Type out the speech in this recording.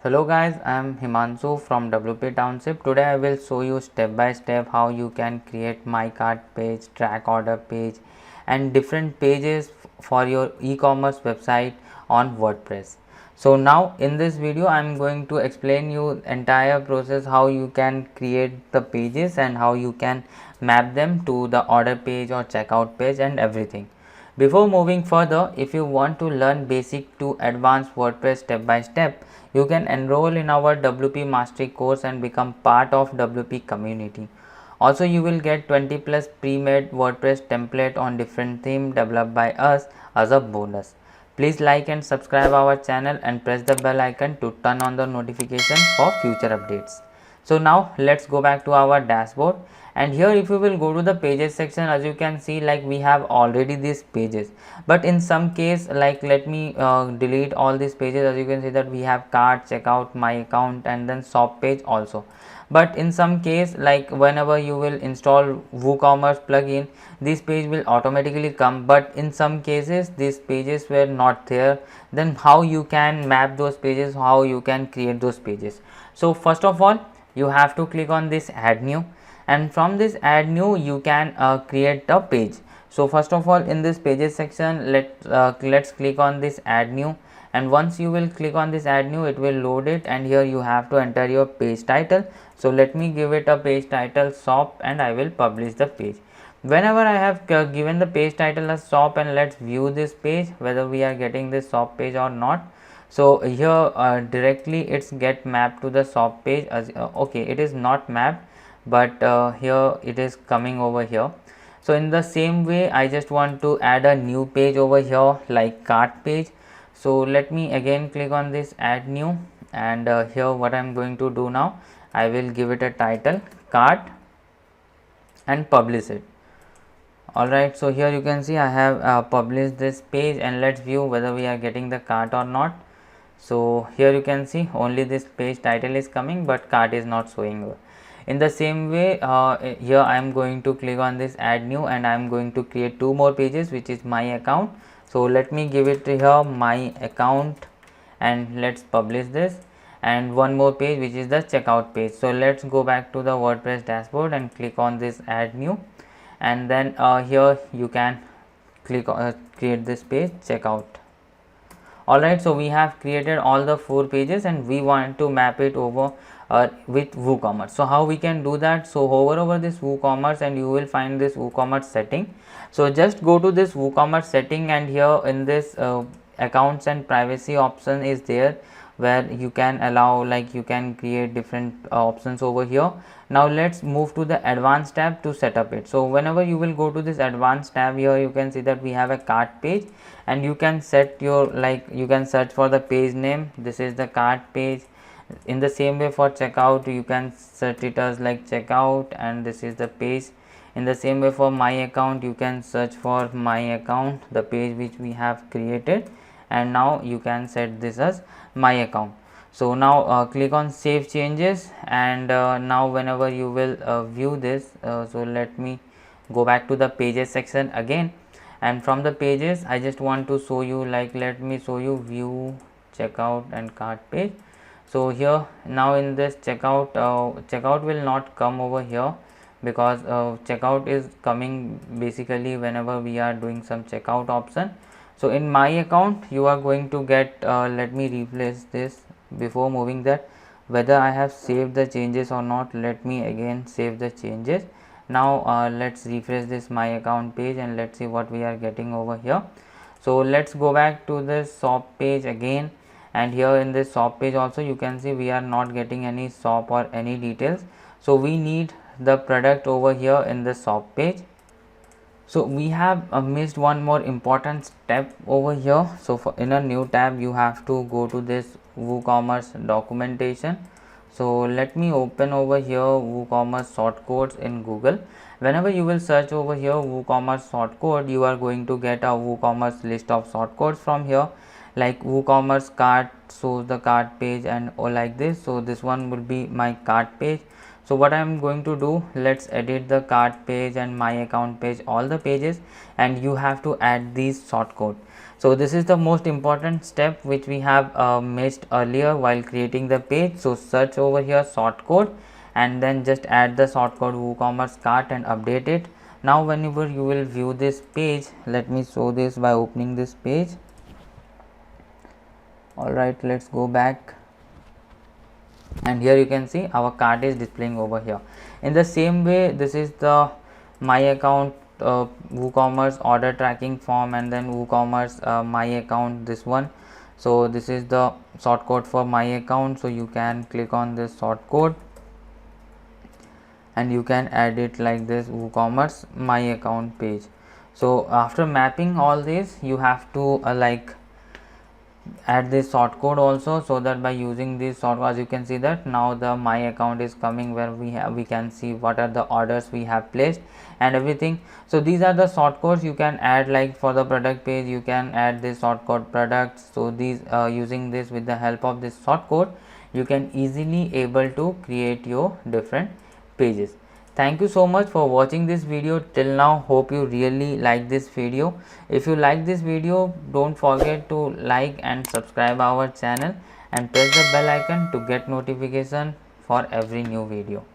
Hello guys, I am Himanshu from WP Township. Today I will show you step by step how you can create my cart page, track order page and different pages for your e-commerce website on WordPress. So now in this video I am going to explain you entire process how you can create the pages and how you can map them to the order page or checkout page and everything. Before moving further, if you want to learn basic to advanced WordPress step by step, you can enroll in our WP Mastery course and become part of WP community. Also, you will get 20 plus pre-made WordPress template on different theme developed by us as a bonus. Please like and subscribe our channel and press the bell icon to turn on the notification for future updates. So now let's go back to our dashboard, and here if you will go to the pages section, as you can see, like we have already these pages, but in some case, like let me delete all these pages. As you can see that we have cart, checkout, my account and then shop page also. But in some case, like whenever you will install WooCommerce plugin, this page will automatically come, but in some cases these pages were not there. Then how you can map those pages, how you can create those pages? So first of all, you have to click on this add new, and from this add new you can create a page. So first of all, in this pages section, let's click on this add new, and once you will click on this add new, it will load it, and here you have to enter your page title. So let me give it a page title shop, and I will publish the page. Whenever I have given the page title as shop, and let's view this page whether we are getting this shop page or not. So here directly it's get mapped to the shop page as okay, it is not mapped, but here it is coming over here. So in the same way, I just want to add a new page over here like cart page. So let me again click on this add new, and here what I am going to do now, I will give it a title cart and publish it. Alright, so here you can see I have published this page, and let's view whether we are getting the cart or not. So here you can see only this page title is coming, but cart is not showing. In the same way, here I am going to click on this add new, and I am going to create two more pages, which is my account. So let me give it here my account, and let's publish this, and one more page which is the checkout page. So let's go back to the WordPress dashboard and click on this add new, and then here you can click create this page checkout. Alright, so we have created all the 4 pages, and we want to map it over with WooCommerce. So how we can do that? So hover over this WooCommerce, and you will find this WooCommerce setting. So just go to this WooCommerce setting, and here in this accounts and privacy option is there, where you can allow, like you can create different options over here. Now let's move to the advanced tab to set up it. So whenever you will go to this advanced tab, here you can see that we have a cart page, and you can set your, like you can search for the page name. This is the cart page. In the same way for checkout, you can set it as like checkout, and this is the page. In the same way for my account, you can search for my account, the page which we have created, and now you can set this as my account. So now click on save changes, and now whenever you will view this, so let me go back to the pages section again, and from the pages I just want to show you, like let me show you view, checkout and cart page. So here now in this checkout, checkout will not come over here, because checkout is coming basically whenever we are doing some checkout option. So in my account you are going to get, let me replace this before moving that, whether I have saved the changes or not. Let me again save the changes. Now let's refresh this my account page, and let's see what we are getting over here. So let's go back to this shop page again, and here in this shop page also you can see we are not getting any shop or any details. So we need the product over here in the shop page. So we have missed one more important step over here. So for in a new tab you have to go to this WooCommerce documentation. So let me open over here WooCommerce shortcodes in Google. Whenever you will search over here WooCommerce shortcode, you are going to get a WooCommerce list of shortcodes from here, like WooCommerce cart shows the cart page and or like this. So this one will be my cart page. So what I am going to do, let's edit the cart page and my account page, all the pages, and you have to add these shortcode. So this is the most important step which we have missed earlier while creating the page. So search over here shortcode and then just add the shortcode WooCommerce cart and update it. Now whenever you will view this page, let me show this by opening this page. Alright, let's go back, and here you can see our cart is displaying over here. In the same way, this is the my account WooCommerce order tracking form, and then WooCommerce my account, this one. So this is the shortcode for my account, so you can click on this shortcode and you can add it like this, WooCommerce my account page. So after mapping all this, you have to add this shortcode also, so that by using this shortcode, as you can see that now the my account is coming, where we can see what are the orders we have placed and everything. So these are the shortcodes you can add, like for the product page you can add this shortcode products. So these using this, with the help of this shortcode, you can easily able to create your different pages. Thank you so much for watching this video till now. Hope you really like this video. If you like this video, don't forget to like and subscribe our channel and press the bell icon to get notification for every new video.